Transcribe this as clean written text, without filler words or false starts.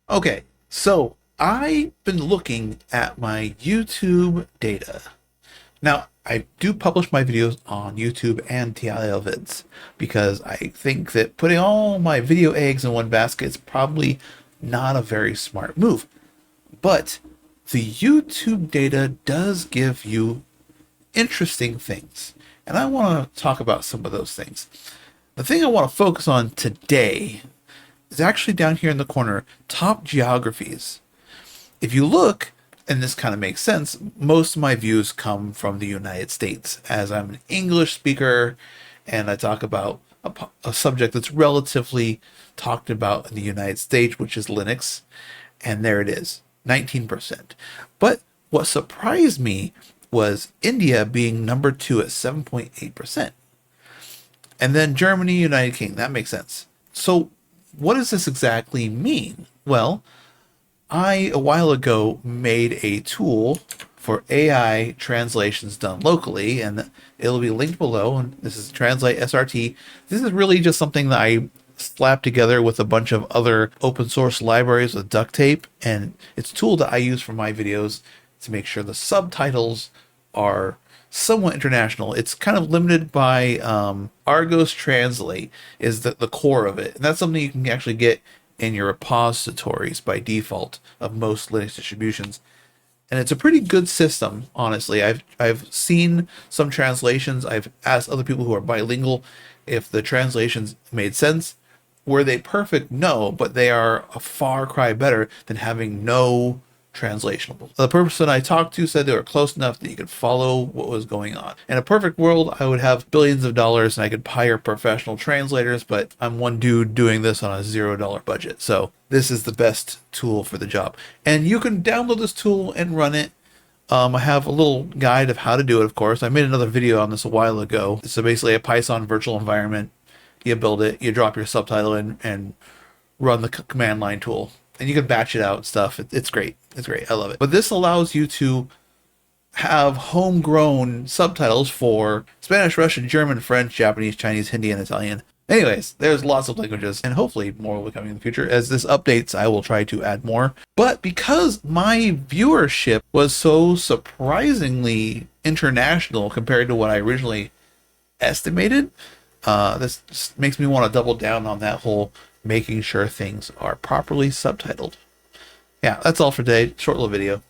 Okay, so I've been looking at my YouTube data. Now, I do publish my videos on YouTube and TIL Vids because I think that putting all my video eggs in one basket is probably not a very smart move. But the YouTube data does give you interesting things. And I want to talk about some of those things. The thing I want to focus on today is actually down here in the corner, top geographies. If you look, and this kind of makes sense, most of my views come from the United States, as I'm an English speaker and I talk about a subject that's relatively talked about in the United States, which is Linux. And there it is, 19%. But what surprised me was India being number two at 7.8%. And then Germany, United Kingdom. That makes sense. So, what does this exactly mean? Well, I, a while ago, made a tool for AI translations done locally, and it'll be linked below. And this is Translate SRT. This is really just something that I slapped together with a bunch of other open source libraries with duct tape, and it's a tool that I use for my videos to make sure the subtitles are somewhat international. It's kind of limited by Argos Translate is the core of it, and that's something you can actually get in your repositories by default of most Linux distributions. And it's a pretty good system, honestly. I've seen some translations. I've asked other people who are bilingual if the translations made sense. Were they perfect? No, but they are a far cry better than having no translationable. The person I talked to said they were close enough that you could follow what was going on. In a perfect world, I would have billions of dollars and I could hire professional translators, but I'm one dude doing this on a $0 budget. So this is the best tool for the job. And you can download this tool and run it. I have a little guide of how to do it, of course. I made another video on this a while ago. So basically a Python virtual environment. You build it, you drop your subtitle in, and run the command line tool. And you can batch it out and stuff. It's great. It's great. I love it. But this allows you to have homegrown subtitles for Spanish, Russian, German, French, Japanese, Chinese, Hindi, and Italian. Anyways, there's lots of languages, and hopefully more will be coming in the future. As this updates, I will try to add more. But because my viewership was so surprisingly international compared to what I originally estimated, this just makes me want to double down on that whole making sure things are properly subtitled. Yeah, that's all for today. Short little video.